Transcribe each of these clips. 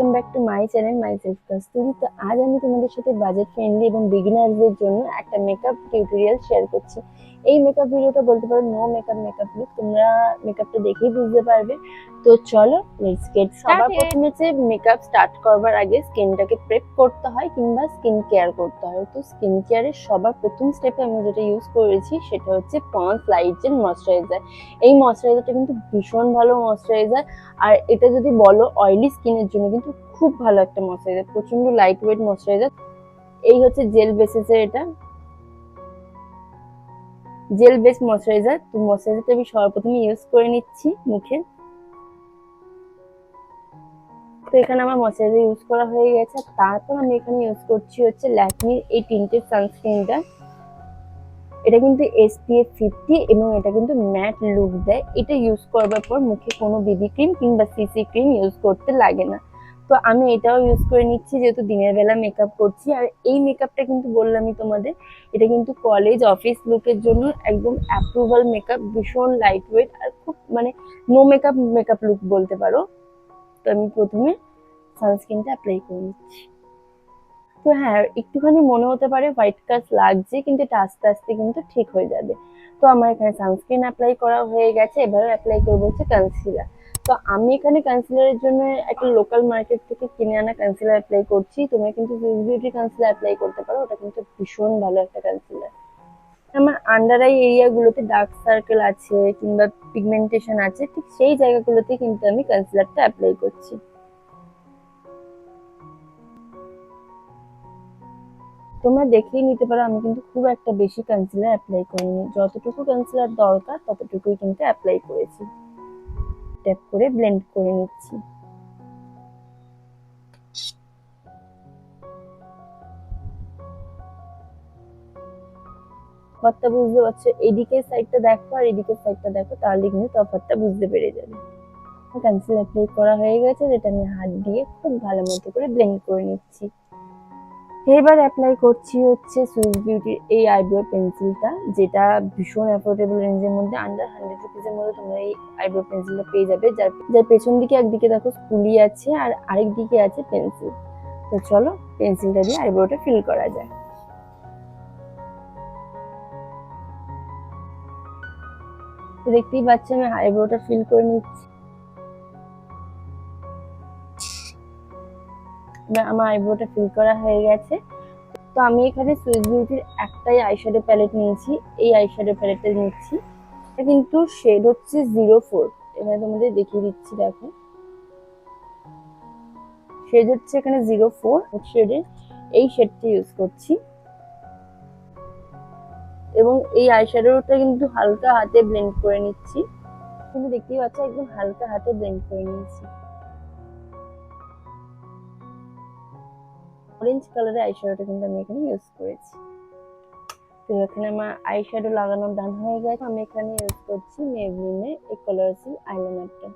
Welcome back to my channel my self custody. তো আজ আমি তোমাদের সাথে বাজেট ফ্রেন্ডলি এবং বিগিনারদের জন্য একটা মেকআপ টিউটোরিয়াল শেয়ার করছি। এই মেকআপ ভিডিওটা বলতে পারো নো মেকআপ লুক, তোমরা মেকআপটা দেখেই বুঝতে পারবে। তো চলো লেটস গেট সবার প্রথমে যে মেকআপ স্টার্ট করবার আগে স্কিনটাকে প্রেপ করতে হয় কিংবা স্কিন কেয়ার করতে হয়। তো স্কিন কেয়ারের সবার প্রথম স্টেপে আমি যেটা ইউজ করেছি সেটা হচ্ছে পন্ডস লাইট জেল ময়শ্চারাইজার। এই ময়শ্চারাইজারটা কিন্তু ভীষণ ভালো ময়শ্চারাইজার, আর এটা যদি বলো অয়েলি স্কিনের জন্য কিন্তু খুব ভালো একটা ময়শ্চারাইজার, প্রচন্ড লাইট ওয়েট ময়শ্চারাইজার। এই হচ্ছে জেল বেসিসের, এটা জেল বেস ময়শ্চারাইজার। তো ময়শ্চারাইজারটা আমি সর্বপ্রথমে ইউজ করে নিচ্ছি মুখে। তো এখানে আমার ময়শ্চারাইজার ইউজ করা হয়ে গেছে। তারপর আমি এখানে ইউজ করছি হচ্ছে ল্যাকমির এই টিন্টেড সানস্ক্রিনটা। এটা কিন্তু SPF 50 এবং এটা কিন্তু ম্যাট লুক দেয়। এটা ইউজ করবার পর মুখে কোনো বিবি ক্রিম কিংবা সিসি ক্রিম ইউজ করতে লাগে না। তো আমি এটাও ইউজ করে নিচ্ছি যেহেতু দিনের বেলা মেকআপ করছি। আর এই মেকআপটা কিন্তু বললামই তোমাদের, এটা কিন্তু কলেজ অফিস লুকের জন্য একদম অ্যাপ্রুভাল মেকআপ, ভীষণ লাইট ওয়েট আর খুব মানে নো মেকআপ লুক বলতে পারো। তো আমি প্রথমে সানস্ক্রিনটা অ্যাপ্লাই করে নিচ্ছি। তো হ্যাঁ, একটুখানি মনে হতে পারে হোয়াইট কাস্ট লাগছে, কিন্তু এটা আস্তে আস্তে কিন্তু ঠিক হয়ে যাবে। তো আমার এখানে সানস্ক্রিন অ্যাপ্লাই করা হয়ে গেছে, এবারে অ্যাপ্লাই করবো হচ্ছে কনসিলার। তো আমি এখানে কনসিলারের জন্য একটা লোকাল মার্কেট থেকে কিনে আনা কনসিলার অ্যাপ্লাই করছি। তোমরা কিন্তু সুইস বিউটি কনসিলার অ্যাপ্লাই করতে পারো, ওটা কিন্তু ভীষণ ভালো একটা কনসিলার। আমার আন্ডার আই এরিয়াগুলোতে ডার্ক সার্কেল আছে কিংবা পিগমেন্টেশন আছে, ঠিক সেই জায়গাগুলোতে কিন্তু আমি কনসিলারটা অ্যাপ্লাই করছি। তোমরা দেখেই নিতে পারো আমি কিন্তু খুব একটা বেশি কনসিলার অ্যাপ্লাই করিনি, যতটুকু কনসিলার দরকার ততটুকুই কিন্তু অ্যাপ্লাই করেছি। ট্যাপ করে ব্লেন্ড করে নিচ্ছি। তফাৎটা বুঝতে পারছো? এদিকের সাইডটা দেখো আর এদিকের সাইডটা দেখো, তাহলে কিন্তু তফাৎটা বুঝতে পেরে যাবে। কনসিলার অ্যাপ্লাই করা হয়ে গেছে, যেটা আমি হাত দিয়ে খুব ভালো মতো করে ব্লেন্ড করে নিচ্ছি। এবার অ্যাপ্লাই করছি হচ্ছে সুইস বিউটির এই আইব্রো পেন্সিলটা, যেটা ভীষণ অ্যাফোর্ডেবল রেঞ্জের মধ্যে, আন্ডার 100 রুপিসের মধ্যে তোমরা এই আইব্রো পেন্সিলটা পেয়ে যাবে, যার পেছন দিকে একদিকে দেখো স্কুলি আছে আর আরেক দিকে আছে পেন্সিল। তো চলো পেন্সিলটা দিয়ে আইব্রোটা ফিল করা যায়। তো দেখতেই পাচ্ছি আমি আইব্রোটা ফিল করে নিচ্ছি। এবার আমার আইব্রোটা ফিল করা হয়ে গেছে। তো আমি এখানে সুইস বিউটির একটাই আইশ্যাডো প্যালেট নিয়েছি, এই আইশ্যাডো প্যালেটটা নিচ্ছি। এটা কিন্তু শেড হচ্ছে 04। এখানে তোমাদের দেখিয়ে দিচ্ছি, দেখো শেড হচ্ছে এখানে 04 শেডের, এই শেডটা ইউজ করছি। এবং এই আইশ্যাডোটা কিন্তু হালকা হাতে ব্লেন্ড করে নিচ্ছি, কিন্তু দেখতেই পাচ্ছ একদম হালকা হাতে ব্লেন্ড করে নিয়েছি। অরেঞ্জ কালারের আইশ্যাডোটা কিন্তু আমি এখানে ইউজ করেছি। তো এখানে আমার আইশ্যাডো লাগানো ডান হয়ে গেছে। আমি এখানে ইউজ করছি মেবলিনের এই কালারফুল আইলাইনারটা।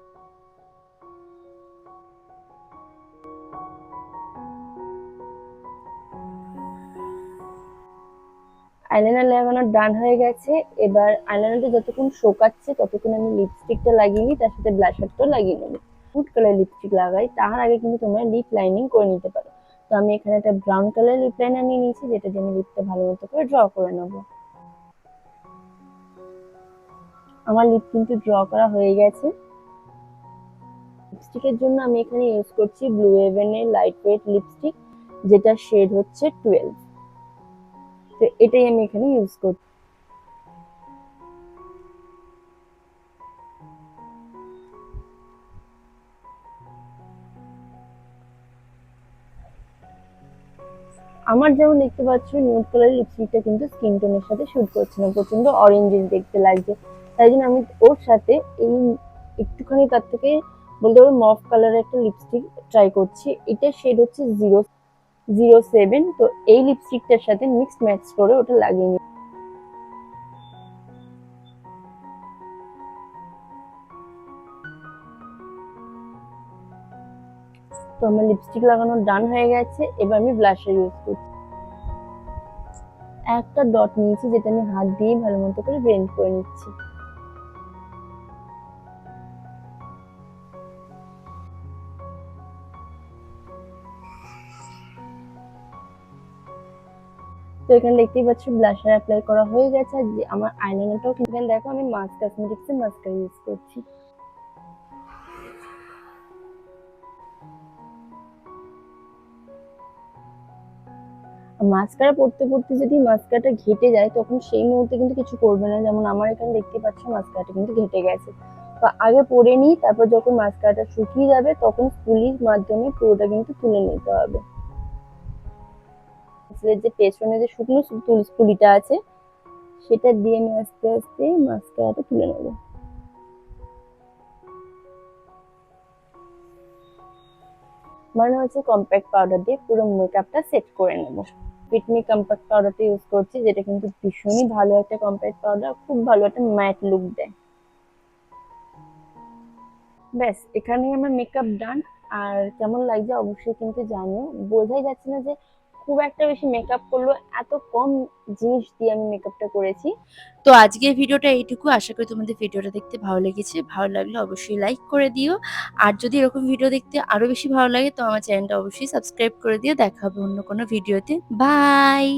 আইলাইনার লাগানো ডান হয়ে গেছে। এবার আইলাইনারটা যতক্ষণ শোকাচ্ছে ততক্ষণ আমি লিপস্টিকটা লাগিয়ে নিই, তার সাথে ব্লাশারটাও লাগিয়ে নেবো। ফুড কালার লিপস্টিক লাগাই তার আগে কিন্তু তোমরা লিপ লাইনিং করে নিতে পারো। তো আমি এখানে একটা ব্রাউন কালার লিপ লাইনার নিয়ে নিয়েছি, যেটা দিয়ে আমি লিপটা ভালো মতো করে ড্র করে নেবো। আমার লিপ কিন্তু ড্র করা হয়ে গেছে। লিপস্টিকের জন্য আমি এখানে ইউজ করছি ব্লু হেভেনের লাইট ওয়েট লিপস্টিক, যেটা শেড হচ্ছে 12। তো এটাই আমি এখানে ইউজ করছি। আমার যেমন দেখতে পাচ্ছ নিউড কালার লিপস্টিকটা কিন্তু স্কিন টোনের সাথে শুট করছে না, প্রচন্ড অরেঞ্জিস দেখতে লাগছে। তাই জন্য আমি ওর সাথে এই একটুখানি তার থেকে বলতে পারো মফ কালারের একটা লিপস্টিক ট্রাই করছি। এটা শেড হচ্ছে 007। তো এই লিপস্টিকটার সাথে মিক্স ম্যাচ করে ওটা লাগিয়ে নিই। তো আমার লিপস্টিক লাগানো ডান হয়ে গেছে। এবার আমি ব্লাশার ইউজ করছি। একটা ডট নিয়েছি, যেটা আমি হাত দিয়ে ভালো মতো করে ব্লেন্ড করে নিচ্ছি। তো এখানে দেখতেই পাচ্ছ ব্লাশার অ্যাপ্লাই করা হয়ে গেছে। আর যে আমার আইলাইনারটাও এখানে দেখো আমি মাস কসমেটিক্স এর মাস্কারা ইউজ করছি। মাস্কারা পড়তে পড়তে যদি মাস্কারাটা ঘেটে যায় তখন সেই মুহূর্তে কিন্তু কিছু করবে না। যেমন আমার এখানে দেখতে পাচ্ছ মাস্কারাটা কিন্তু ঘেটে গেছে। তো আগে পরে নিই, তারপর যখন মাস্কারাটা শুকিয়ে যাবে তখন স্পুলির মাধ্যমে পুরোটা কিন্তু তুলে নিতে হবে। যে পেছনে যে শুকনো স্পুলিটা আছে সেটা দিয়ে আমি আস্তে আস্তে মাস্কারাটা তুলে নেবো। মানে হচ্ছে কম্প্যাক্ট পাউডার দিয়ে পুরো মেকআপটা সেট করে নেবো। ফিটমি কম্প্যাক্ট পাউডারটা ইউজ করছি, যেটা কিন্তু ভীষণই ভালো একটা কম্প্যাক্ট পাউডার, খুব ভালো একটা ম্যাট লুক দেয়। ব্যাস এখানেই আমার মেকআপ ডান। আর কেমন লাগছে অবশ্যই কিন্তু জানিও। বোঝাই যাচ্ছে না যে খুব একটা বেশি মেকআপ করলো, এত কম জিনিস দিয়ে আমি মেকআপটা করেছি। তো আজকের ভিডিওটা এইটুকু। আশা করি তোমাদের ভিডিওটা দেখতে ভালো লেগেছে। ভালো লাগলে অবশ্যই লাইক করে দিও। আর যদি এরকম ভিডিও দেখতে আরো বেশি ভালো লাগে তো আমার চ্যানেলটা অবশ্যই সাবস্ক্রাইব করে দিও। দেখা হবে অন্য কোনো ভিডিওতে। বাই।